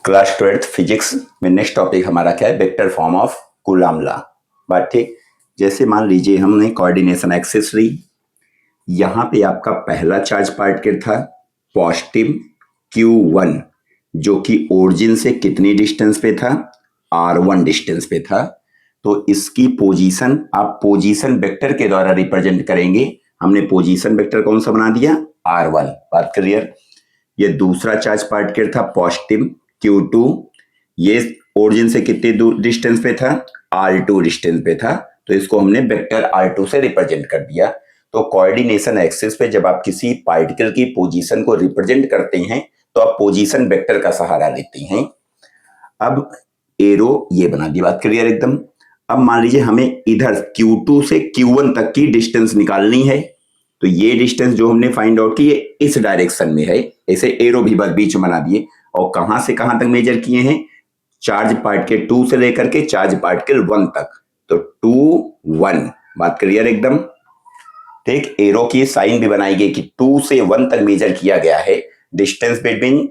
Class 12th physics में next topic हमारा क्या है, vector form of Coulomb law. बात ठीक। जैसे मान लीजिए हमने कोऑर्डिनेशन एक्सिस ली, यहां पे आपका पहला चार्ज पार्टिकल था पॉजिटिव Q1, जो कि ओरिजिन से कितनी डिस्टेंस पे था, R1 डिस्टेंस पे था। तो इसकी पोजीशन आप पोजीशन वेक्टर के द्वारा रिप्रेजेंट करेंगे। हमने पोजीशन वेक्टर कौन सा बना दिया, R1। बात क्लियर। ये दूसरा चार्ज पार्टिकल था पॉजिटिव Q2, ये ओरिजिन से कितने दूर डिस्टेंस पे था, R2 डिस्टेंस पे था। तो इसको हमने वेक्टर R2 से रिप्रेजेंट कर दिया। तो कोऑर्डिनेशन एक्सिस पे जब आप किसी पार्टिकल की पोजीशन को रिप्रेजेंट करते हैं तो आप पोजीशन वेक्टर का सहारा लेते हैं। अब एरो ये बना दी, बात क्लियर एकदम। अब मान लीजिए हमें इधर Q2 से Q1 तक की डिस्टेंस निकालनी है। तो ये डिस्टेंस जो हमने फाइंड आउट की ये इस डायरेक्शन में है, ऐसे एरो भी बस बीच में बना दिए। और कहां से कहां तक मेजर किए हैं, चार्ज पार्टिकल 2 से लेकर के चार्ज पार्टिकल 1 तक। तो 2 1, बात क्लियर एकदम। ठीक, एरो की साइन भी बनाई गई कि 2 से 1 तक मेजर किया गया है। डिस्टेंस बिटवीन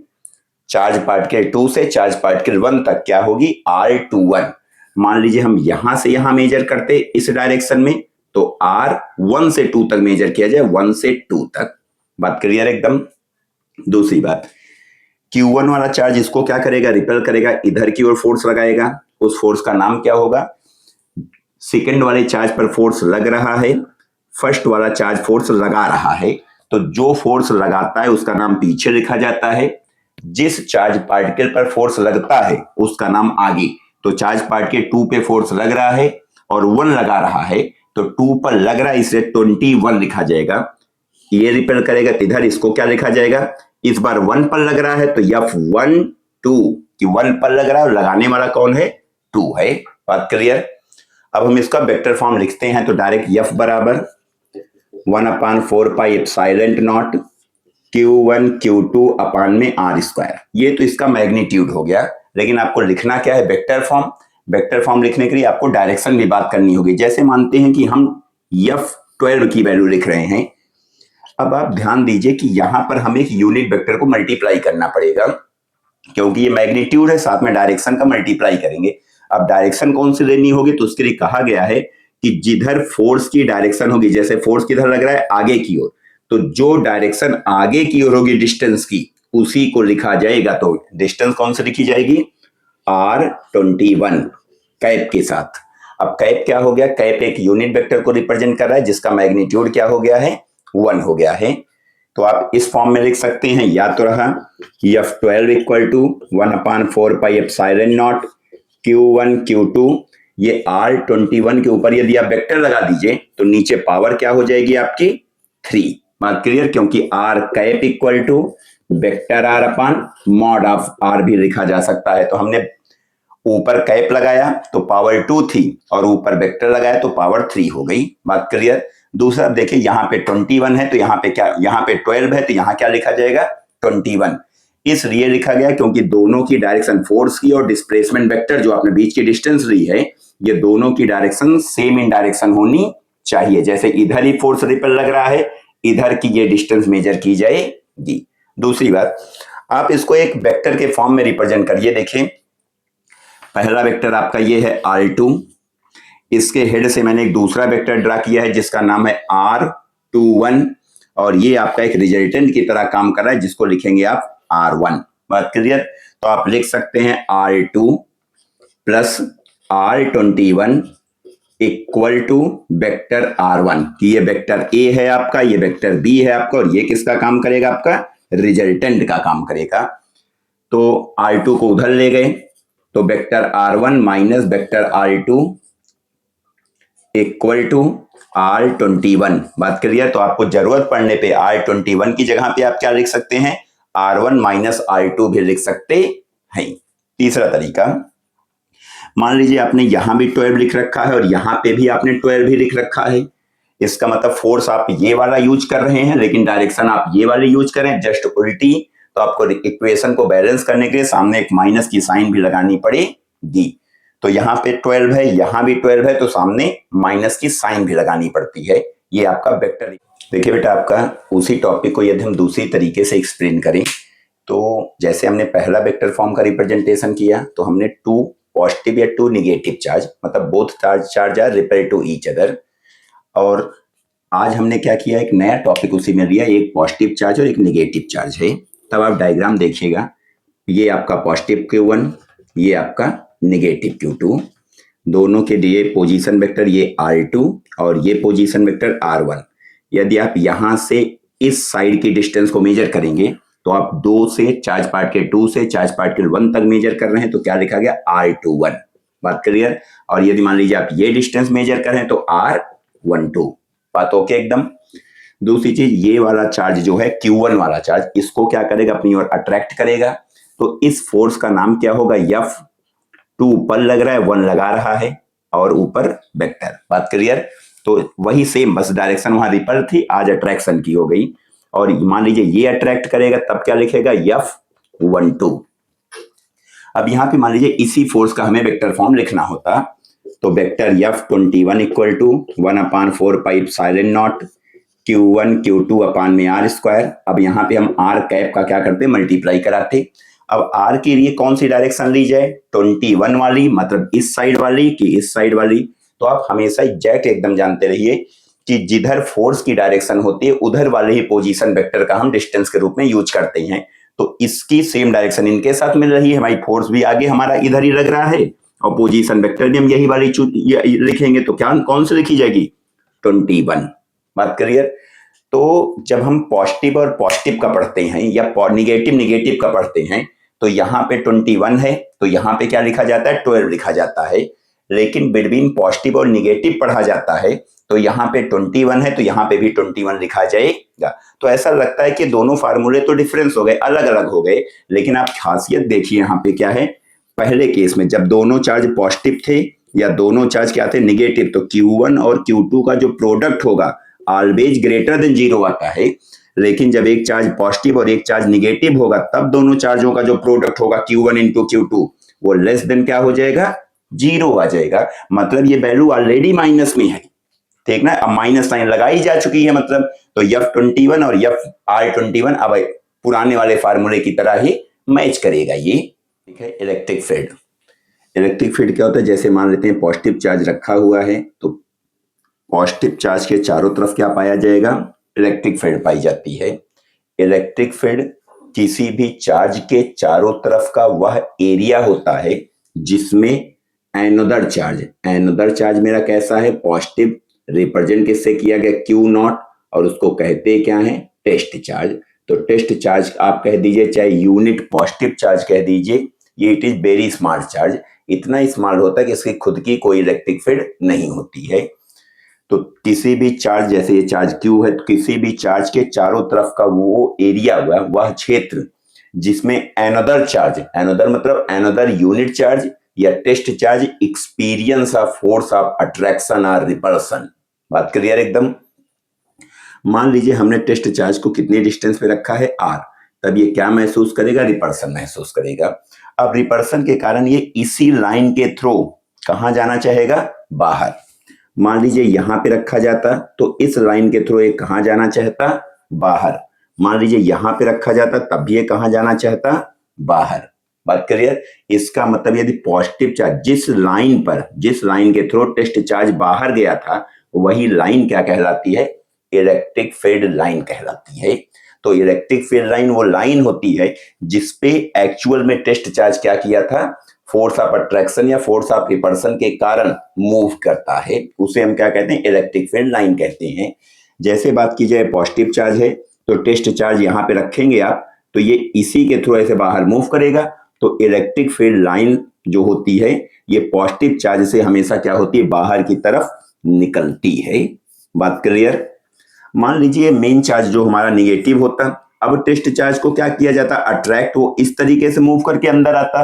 चार्ज पार्टिकल 2 से चार्ज पार्टिकल 1 तक क्या होगी, R21। मान लीजिए हम यहां से यहां मेजर करते इस डायरेक्शन में, तो R1 से 2 तक मेजर किया जाए, 1 से 2 तक। बात क्लियर एकदम। दूसरी बात, Q1 वाला चार्ज इसको क्या करेगा, रिपेल करेगा, इधर की ओर फोर्स लगाएगा। उस फोर्स का नाम क्या होगा, सेकेंड वाले चार्ज पर फोर्स लग रहा है, फर्स्ट वाला चार्ज फोर्स लगा रहा है। तो जो फोर्स लगाता है उसका नाम पीछे लिखा जाता है, जिस चार्ज पार्टिकल पर फोर्स लगता है उसका नाम आगे। तो चार्ज पार्टिकल 2 पे फोर्स लग रहा है और 1 लगा रहा है, तो 2 पर लग रहा है इसलिए 21 लिखा जाएगा। ये रिपेल करेगा तो इधर इसको क्या लिखा जाएगा, इस बार 1 पर लग रहा है तो F1 2, कि 1 पर लग रहा है और लगाने वाला कौन है, 2 है। बात क्लियर। अब हम इसका वेक्टर फॉर्म लिखते हैं तो डायरेक्ट F बराबर 1/4 pi epsilon naught Q1 Q2 upon में R²। ये तो इसका मैग्नीट्यूड हो गया, लेकिन आपको लिखना क्या है, वेक्टर फॉर्म। वेक्टर फॉर्म लिखने के लिए आपको डायरेक्शन भी बात करनी होगी। जैसे मानते हैं कि हम F12 की वैल्यू लिख रहे हैं। अब आप ध्यान दीजिए कि यहां पर हमें एक यूनिट वेक्टर को मल्टीप्लाई करना पड़ेगा, क्योंकि ये मैग्नीट्यूड है, साथ में डायरेक्शन का मल्टीप्लाई करेंगे। अब डायरेक्शन कौन सी लेनी होगी, तो उसके लिए कहा गया है कि जिधर फोर्स की डायरेक्शन होगी, जैसे फोर्स किधर लग रहा है, आगे की ओर, तो जो डायरेक्शन आगे की ओर होगी डिस्टेंस की, उसी को लिखा जाएगा। तो डिस्टेंस कौन सी लिखी जाएगी, R21 कैप के साथ। अब कैप क्या हो गया, कैप एक यूनिट वेक्टर को रिप्रेजेंट कर रहा है जिसका मैग्नीट्यूड क्या हो गया है, 1 हो गया है। तो आप इस फॉर्म में लिख सकते हैं, या तो रहा F12 equal to 1/4 pi epsilon naught Q1 Q2। ये R21 के ऊपर यदि आप वेक्टर लगा दीजिए तो नीचे पावर क्या हो जाएगी आपकी, 3। बात क्लियर, क्योंकि R cap equal to vector R upon mod of R भी लिखा जा सकता है। तो हमने ऊपर कैप लगाया तो पावर 2 थी और ऊपर वेक्टर लगाया तो पावर 3 हो गई। बात क्लियर। दूसरा देखिए, यहाँ पे 21 है तो यहाँ पे क्या, यहाँ पे 12 है तो यहाँ क्या लिखा जाएगा, 21। इसलिए लिखा गया क्योंकि दोनों की डायरेक्शन फोर्स की और डिस्प्लेसमेंट वेक्टर जो आपने बीच की डिस्टेंस ली है, ये दोनों की डायरेक्शन सेम इन डायरेक्शन होनी चाहिए। जैसे इधर ही फोर्स रिपेल लग रहा है, इधर की ये डिस्टेंस मेजर की जाएगी। दूसरी बात, आप इसको एक वेक्टर के फॉर्म में रिप्रेजेंट करिए। देखें, पहला वेक्टर आपका ये है R2, इसके हेड से मैंने एक दूसरा वेक्टर ड्रा किया है जिसका नाम है R21, और ये आपका एक रिजल्टेंट की तरह काम कर रहा है जिसको लिखेंगे आप R1। बात क्लियर। तो आप लिख सकते हैं R2 plus R21 equal to vector R1, कि ये वेक्टर A है आपका, ये वेक्टर B है आपका, और ये किसका काम करेगा, आपका रिजल्टेंट का काम करेगा। तो R2 को उधर ले गए तो vector R1 minus vector R2 equal to R21। बात क्लियर। तो आपको जरूरत पड़ने पे R21 की जगह पे आप क्या लिख सकते हैं, R1 माइनस R2 भी लिख सकते हैं। तीसरा तरीका, मान लीजिए आपने यहां भी 12 लिख रखा है और यहां पे भी आपने 12 भी लिख रखा है। इसका मतलब फोर्स आप ये वाला यूज कर रहे हैं लेकिन डायरेक्शन आप ये वाली यूज करें, जस्ट उल्टी। तो आपको इक्वेशन को बैलेंस करने के लिए सामने एक माइनस की साइन भी लगानी पड़ेगी। तो यहाँ पे 12 है, यहाँ भी 12 है, तो सामने माइनस की साइन भी लगानी पड़ती है। ये आपका वेक्टर। देखिए बेटा, आपका उसी टॉपिक को यदि हम दूसरी तरीके से एक्सप्लेन करें तो जैसे हमने पहला वेक्टर फॉर्म का रिप्रेजेंटेशन किया तो हमने टू पॉजिटिव या टू निगेटिव चार्ज, मतलब both charge are repel to each other. और आज हमने क्या किया, एक नया टॉपिक उसी में लिया, एक पॉजिटिव चार्ज और एक निगेटिव चार्ज है। तब आप डायग्राम देखिएगा, ये आपका पॉजिटिव Q1, ये आपका निगेटिव Q2, दोनों के लिए पोजीशन वेक्टर ये R2 और ये पोजीशन वेक्टर R1। यदि आप यहां से इस साइड की डिस्टेंस को मेजर करेंगे तो आप 2 से चार्ज पार्टिकल 2 से चार्ज पार्टिकल 1 तक मेजर कर रहे हैं तो क्या लिखा गया, R21। बात क्लियर। और यदि मान लीजिए आप ये डिस्टेंस मेजर कर रहे हैं तो R12। बात ओके एकदम। दूसरी चीज, ये वाला चार्ज जो है Q1 वाला चार्ज, इसको क्या करेगा, अपनी ओर अट्रैक्ट करेगा। तो इस फोर्स का नाम क्या होगा, F। 2 ऊपर लग रहा है, 1 लगा रहा है और ऊपर वेक्टर। बात क्लियर। तो वही सेम, बस डायरेक्शन वहां रिपल थी, आज अट्रैक्शन की हो गई। और मान लीजिए ये अट्रैक्ट करेगा तब क्या लिखेगा, F12। अब यहां पे मान लीजिए इसी फोर्स का हमें वेक्टर फॉर्म लिखना होता तो vector F21 equal to 1/4 pi epsilon naught Q1 Q2 upon में R स्क्वायर। अब यहाँ पे हम R कैप का क्या करते, मल्टीप्लाई कराते। अब R के लिए कौन सी डायरेक्शन ली जाए, 21 वाली, मतलब इस साइड वाली कि इस साइड वाली। तो आप हमेशा एग्जैक्ट एकदम जानते रहिए कि जिधर फोर्स की डायरेक्शन होती है उधर वाले ही पोजीशन वेक्टर का हम डिस्टेंस के रूप में यूज करते हैं। तो इसकी सेम डायरेक्शन इनके साथ मिल रही है, भाई फोर्स भी आगे हमारा इधर ही लग रहा है और पोजीशन वेक्टर भी हम यही वाली लिखेंगे। तो क्या कौन सी लिखी जाएगी, 21। बात क्लियर। तो जब हम पॉजिटिव और पॉजिटिव का पढ़ते हैं या निगेटिव निगेटिव का पढ़ते हैं तो यहाँ पे 21 है तो यहाँ पे क्या लिखा जाता है, 12 लिखा जाता है। लेकिन बिटवीन पॉजिटिव और निगेटिव पढ़ा जाता है तो यहाँ पे 21 है तो यहाँ पे भी 21 लिखा जाएगा। तो ऐसा लगता है कि दोनों फार्मूले तो डिफरेंस हो गए, अलग अलग हो गए, लेकिन आप खासियत देखिए यहाँ पे क्या है। पहले केस में जब दोनों चार्ज पॉजिटिव थे या दोनों चार्ज क्या थे, निगेटिव, तो Q1 और Q2 का जो प्रोडक्ट होगा ऑलवेज ग्रेटर देन 0 आता है। लेकिन जब एक चार्ज पॉजिटिव और एक चार्ज निगेटिव होगा तब दोनों चार्जों का जो प्रोडक्ट होगा Q1 इंटू Q2 वो लेस देन क्या हो जाएगा, 0 आ जाएगा। मतलब ये वैल्यू ऑलरेडी माइनस में है, ठीक ना। अब माइनस साइन लगाई जा चुकी है, मतलब तो F21 और R21 अब पुराने वाले फार्मूले की तरह ही मैच करेगा ये, ठीक है। इलेक्ट्रिक फील्ड, इलेक्ट्रिक फील्ड क्या होता है, जैसे मान लेते हैं पॉजिटिव चार्ज रखा हुआ है तो पॉजिटिव चार्ज के चारों तरफ क्या पाया जाएगा, इलेक्ट्रिक फील्ड पाई जाती है। इलेक्ट्रिक फील्ड किसी भी चार्ज के चारों तरफ का वह एरिया होता है जिसमें एनोदर चार्ज मेरा कैसा है, पॉजिटिव, रिप्रेजेंट किससे किया गया, Q0, और उसको कहते क्या है, टेस्ट चार्ज। तो टेस्ट चार्ज आप कह दीजिए, चाहे यूनिट पॉजिटिव चार्ज कह दीजिए, ये it is very small charge. इतना स्मॉल होता है कि इसकी खुद की कोई इलेक्ट्रिक फील्ड नहीं होती है। तो किसी भी चार्ज, जैसे ये चार्ज Q है, तो किसी भी चार्ज के चारों तरफ का वो एरिया हुआ, वह क्षेत्र जिसमें एनोदर चार्ज, एनोदर मतलब एनोदर यूनिट चार्ज या test charge experience of force of attraction और रिपल्सन। बात क्लियर एकदम। मान लीजिए हमने टेस्ट चार्ज को कितने डिस्टेंस पे रखा है, R, तब ये क्या महसूस करेगा, रिपल्सन महसूस करेगा। अब रिपल्सन के कारण ये इसी लाइन के थ्रू कहां जाना चाहेगा, बाहर। मान लीजिए यहां पे रखा जाता तो इस लाइन के थ्रू ये कहां जाना चाहता, बाहर। मान लीजिए यहां पे रखा जाता तब भी ये कहां जाना चाहता, बाहर। बात क्लियर। इसका मतलब यदि पॉजिटिव चार्ज जिस लाइन के थ्रू टेस्ट चार्ज बाहर गया था वही लाइन क्या कहलाती है, इलेक्ट्रिक फील्ड लाइन कहलाती है। तो इलेक्ट्रिक फील्ड लाइन वो लाइन होती है जिसपे एक्चुअल में टेस्ट चार्ज क्या किया था, फोर्स ऑफ अट्रैक्शन या फोर्स ऑफ रिपल्सन के कारण मूव करता है, उसे हम क्या कहते हैं, इलेक्ट्रिक फील्ड लाइन कहते हैं। जैसे बात की जाए पॉजिटिव चार्ज है तो टेस्ट चार्ज यहाँ पे रखेंगे आप तो ये इसी के थ्रू ऐसे बाहर मूव करेगा। तो इलेक्ट्रिक फील्ड लाइन जो होती है ये पॉजिटिव चार्ज से हमेशा क्या होती है, बाहर की तरफ निकलती है। बात क्लियर। मान लीजिए मेन चार्ज जो हमारा निगेटिव होता, अब टेस्ट चार्ज को क्या किया जाता, अट्रैक्ट, वो इस तरीके से मूव करके अंदर आता।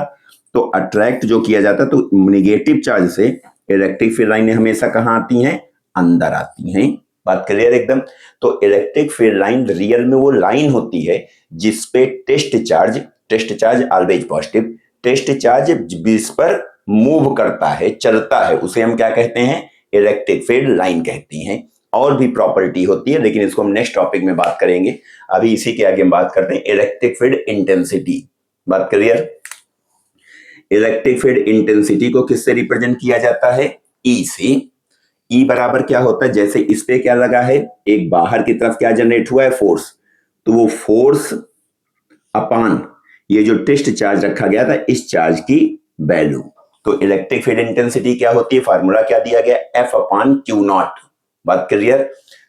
तो अट्रैक्ट जो किया जाता तो निगेटिव चार्ज से इलेक्ट्रिक फील्ड लाइनें हमेशा कहां आती हैं, अंदर आती हैं। बात क्लियर एकदम। तो इलेक्ट्रिक फील्ड लाइन रियल में वो लाइन होती है जिसपे test charge always positive, test charge जिस पर मूव करता है, चलता है, उसे हम क्या कहते हैं, इलेक्ट्रिक फील्ड लाइन कहते हैं। और भी प्रॉपर्टी होती है, लेकिन इसको हम नेक्स्ट टॉपिक में बात करेंगे। अभी इसी के आगे हम बात करते हैं इलेक्ट्रिक फील्ड इंटेंसिटी। बात क्लियर? इलेक्ट्रिक फील्ड इंटेंसिटी को किससे रिप्रेजेंट किया जाता है? ई से। ई बराबर क्या होता है, जैसे इस पे क्या लगा है, एक बाहर की तरफ क्या जनरेट हुआ है, फोर्स, तो वो फोर्स अपान ये जो टेस्ट चार्ज रखा गया था, इस चार्ज की वैल्यू। तो इलेक्ट्रिक फील्ड इंटेंसिटी क्या होती है, फार्मूला क्या दिया गया, एफ अपान क्यू नॉट। बात क्लियर?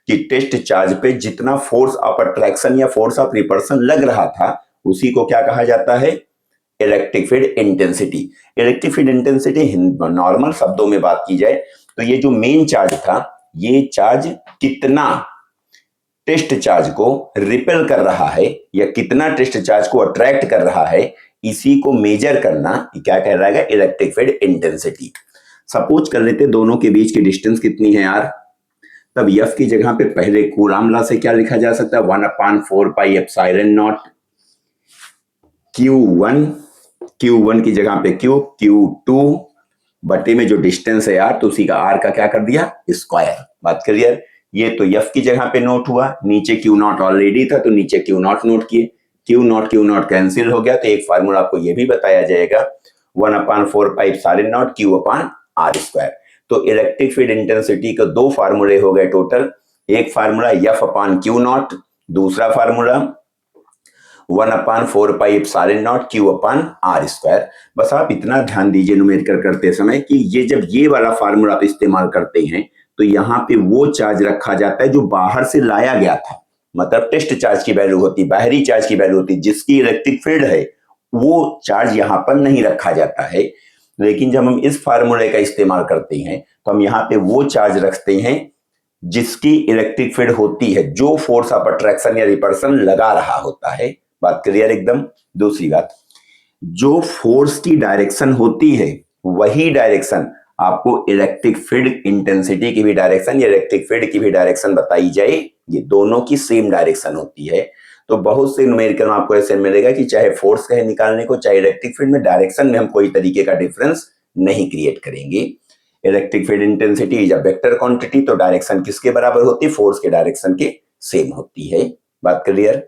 कि टेस्ट चार्ज पे जितना फोर्स ऑफ अट्रैक्शन या फोर्स ऑफ रिपल्शन लग रहा था, उसी को क्या कहा जाता है, electric field intensity. Electric field intensity normal शब्दों में बात की जाए तो ये जो मेन चार्ज था, ये चार्ज कितना टेस्ट चार्ज को रिपेल कर रहा है या कितना टेस्ट चार्ज को अट्रैक्ट कर रहा है, इसी को मेजर करना क्या कहलाएगा, इलेक्ट्रिक फील्ड इंटेंसिटी। सपोज कर लेते दोनों के बीच की डिस्टेंस कितनी है यार, तब एफ की जगह पे पहले कूलाम लॉ से क्या लिखा जा सकता है, 1/4 पाई एप्सिलॉन नॉट Q1 की जगह पे Q2 बटे में जो डिस्टेंस है यार, तो उसी का R का क्या कर दिया, स्क्वायर। बात क्लियर? ये तो F की जगह पे नोट हुआ, नीचे Q0 ऑलरेडी था तो नीचे Q0 नोट किए, Q0 कैंसिल हो गया, तो एक फार्मूला आपको ये भी बताया जाएगा, 1/4 पाई एप्सिलॉन नॉट Q/R²। तो इलेक्ट्रिक फील्ड इंटेंसिटी के दो फार्मूले हो गए टोटल, एक फार्मूला F/Q0, दूसरा formula 1/4 pi epsilon not Q/R²। बस आप इतना ध्यान दीजिए न्यूमेरिकल करते समय कि ये जब ये वाला फार्मूला आप इस्तेमाल करते हैं तो यहाँ पे वो चार्ज रखा जाता है जो बाहर से लाया गया था, मतलब टेस्ट चार्ज की वैल्यू होती, बाहरी चार्ज की वैल्यू होती, जिसकी इलेक्ट्रिक फील्ड है वो चार्ज यहाँ पर नहीं रखा जाता है। लेकिन जब हम इस फार्मूले का इस्तेमाल करते हैं तो हम यहाँ पे वो चार्ज रखते हैं जिसकी इलेक्ट्रिक फील्ड होती है, जो फोर्स ऑफ अट्रैक्शन या रिपल्शन लगा रहा होता है। बात क्लियर एकदम? दूसरी बात, जो फोर्स की डायरेक्शन होती है वही डायरेक्शन आपको इलेक्ट्रिक फील्ड इंटेंसिटी की भी डायरेक्शन या इलेक्ट्रिक फील्ड की भी डायरेक्शन बताई जाए, ये दोनों की सेम डायरेक्शन होती है। तो बहुत से न्यूमेरिकल में आपको ऐसे मिलेगा कि चाहे फोर्स कहे निकालने को, चाहे इलेक्ट्रिक फील्ड में, डायरेक्शन में हम कोई तरीके का डिफरेंस नहीं क्रिएट करेंगे। Electric field intensity is a vector quantity, तो डायरेक्शन किसके बराबर होती है, फोर्स के डायरेक्शन के सेम होती है। बात क्लियर?